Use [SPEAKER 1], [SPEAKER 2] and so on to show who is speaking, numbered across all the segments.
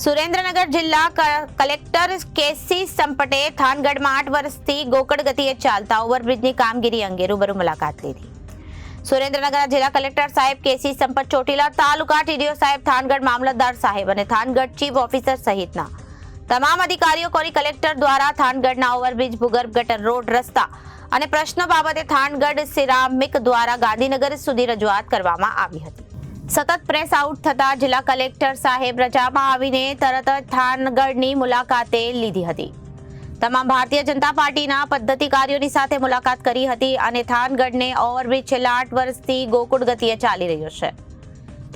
[SPEAKER 1] સુરેન્દ્રનગર જિલ્લા કલેક્ટર કેસી સંપટે થાનગઢમાં 8 વર્ષથી ગોકળ ગતિએ ચાલતા ઓવરબ્રિજની કામગીરી અંગે રૂબરૂ મુલાકાત લીધી. સુરેન્દ્રનગર જિલ્લા કલેક્ટર સાહેબ કેસી સંપટ, ચોટીલા તાલુકા ટીડીઓ સાહેબ, થાનગઢ મામલતદાર સાહેબ અને થાનગઢ ચીફ ઓફિસર સહિતના તમામ અધિકારીઓ કોરી કલેક્ટર દ્વારા થાનગઢના ઓવરબ્રિજ, ભૂગર્ભ ગટર, રોડ, રસ્તા અને પ્રશ્નો બાબતે થાનગઢ સિરામિક દ્વારા ગાંધીનગર સુધી રજૂઆત કરવામાં આવી હતી. સતત પ્રેસ આઉટ થતા જિલ્લા કલેક્ટર સાહેબ રજામાં આવીને તરત જ થાનગઢની મુલાકાતે લીધી હતી. તમામ ભારતીય જનતા પાર્ટીના પદાધિકારીઓની સાથે મુલાકાત કરી હતી અને થાનગઢને ઓવરબ્રિજ છેલ્લા 8 વર્ષથી ગોકુળ ગતિએ ચાલી રહ્યો છે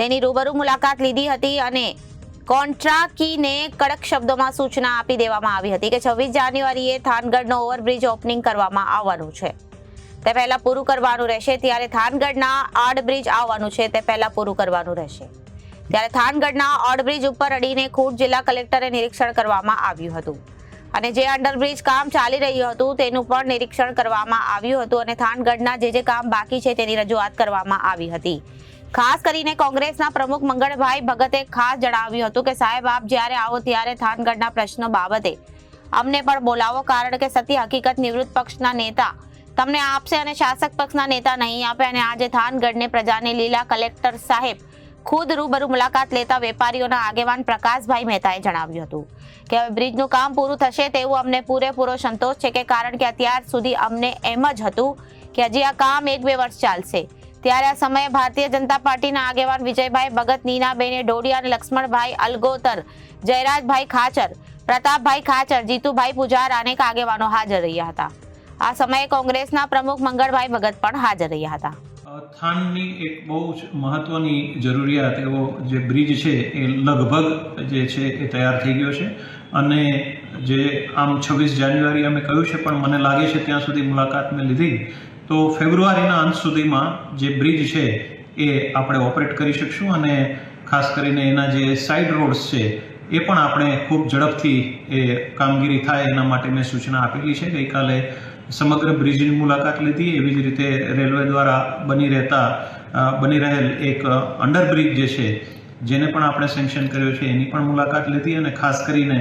[SPEAKER 1] તેની રૂબરૂ મુલાકાત લીધી હતી અને કોન્ટ્રાક્ટરને કડક શબ્દોમાં સૂચના આપી દેવામાં આવી હતી કે 26 જાન્યુઆરીએ થાનગઢનો ઓવરબ્રિજ ઓપનિંગ કરવામાં આવવાનું છે, તે પહેલા પૂરું કરવાનું રહેશે. ત્યારે થાનગઢના ઓવરબ્રિજ આવવાનું છે, તે પહેલા પૂરું કરવાનું રહેશે. ત્યારે થાનગઢના ઓવરબ્રિજ ઉપર અડીને ખૂટ જિલ્લા કલેક્ટરે નિરીક્ષણ કરવામાં આવ્યું હતું અને જે અંડરબ્રિજ કામ ચાલી રહ્યું હતું તેનું પણ નિરીક્ષણ કરવામાં આવ્યું હતું અને થાનગઢના જે કામ બાકી છે તેની રજૂઆત કરવામાં આવી હતી. ખાસ કરીને કોંગ્રેસના પ્રમુખ મંગળભાઈ ભગતે ખાસ જણાવ્યું હતું કે સાહેબ, આપ જ્યારે આવો ત્યારે થાનગઢના પ્રશ્નો બાબતે અમને પણ બોલાવો, કારણ કે સત્ય હકીકત નિવૃત્ત પક્ષના નેતા તમને આપશે અને શાસક પક્ષના નેતા નહીં આપે. અને આજે થાનગઢને પ્રજાને લીલા કલેક્ટર સાહેબ ખુદ રૂબરૂ મુલાકાત લેતા વેપારીઓના આગેવાન પ્રકાશભાઈ મહેતાએ જણાવ્યું હતું કે હવે બ્રિજનું કામ પૂરું થશે તેવું અમને પૂરેપૂરો સંતોષ છે, કે કારણ કે અત્યાર સુધી અમને એમ જ હતું કે હજી આ કામ 1-2 વર્ષ ચાલશે. ત્યારે આ સમયે ભારતીય જનતા પાર્ટીના આગેવાન વિજયભાઈ ભગત, નીનાબેને ડોડિયા અને લક્ષ્મણભાઈ અલગોતર, જયરાજભાઈ ખાચર, પ્રતાપભાઈ ખાચર, જીતુભાઈ પૂજારા અનેક આગેવાનો હાજર રહ્યા હતા. આ સમયે કોંગ્રેસના પ્રમુખ મંગળભાઈ ભગત પણ હાજર રહ્યા હતા.
[SPEAKER 2] થાનની એક બહુ જ મહત્વની જરૂરિયાત એવો જે બ્રિજ છે એ લગભગ જે છે એ તૈયાર થઈ ગયો છે અને જે આમ 26 જાન્યુઆરી અમે કહ્યું છે, પણ મને લાગે છે ત્યાં સુધી મુલાકાત મેં લીધી તો ફેબ્રુઆરીના અંત સુધીમાં જે બ્રિજ છે એ આપણે ઓપરેટ કરી શકશું અને ખાસ કરીને એના જે સાઇડ રોડ્સ છે એ પણ આપણે ખૂબ ઝડપથી એ કામગીરી થાય એના માટે મેં સૂચના આપેલી છે. ગઈકાલે સમગ્ર બ્રિજની મુલાકાત લીધી. એવી જ રીતે રેલવે દ્વારા બની રહેલ એક અંડરબ્રિજ જે છે જેને પણ આપણે સેન્કશન કર્યો છે એની પણ મુલાકાત લીધી અને ખાસ કરીને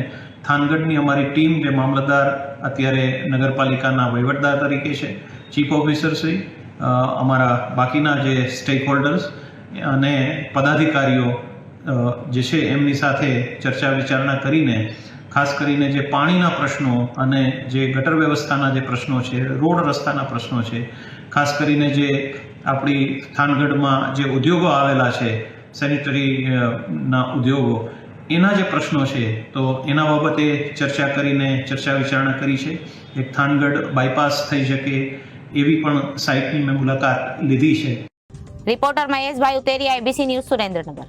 [SPEAKER 2] થાનગઢની અમારી ટીમ જે મામલતદાર, અત્યારે નગરપાલિકાના વહીવટદાર તરીકે છે, ચીફ ઓફિસર શ્રી, અમારા બાકીના જે સ્ટેક હોલ્ડર્સ અને પદાધિકારીઓ જે છે એમની સાથે ચર્ચા વિચારણા કરીને ખાસ કરીને જે પાણીના પ્રશ્નો અને જે ગટર વ્યવસ્થાના જે પ્રશ્નો છે, રોડ રસ્તાના પ્રશ્નો છે, ખાસ કરીને જે આપણી થાનગઢમાં જે ઉદ્યોગો આવેલા છે, સેનિટરીના ઉદ્યોગો, એના જે પ્રશ્નો છે તો એના બાબતે ચર્ચા વિચારણા કરી છે. એક થાનગઢ બાયપાસ થઈ શકે એવી પણ સાઇટની મેં મુલાકાત લીધી છે.
[SPEAKER 1] રિપોર્ટર મહેશભાઈ ઉતેરિયા, ABC ન્યૂઝ, સુરેન્દ્રનગર.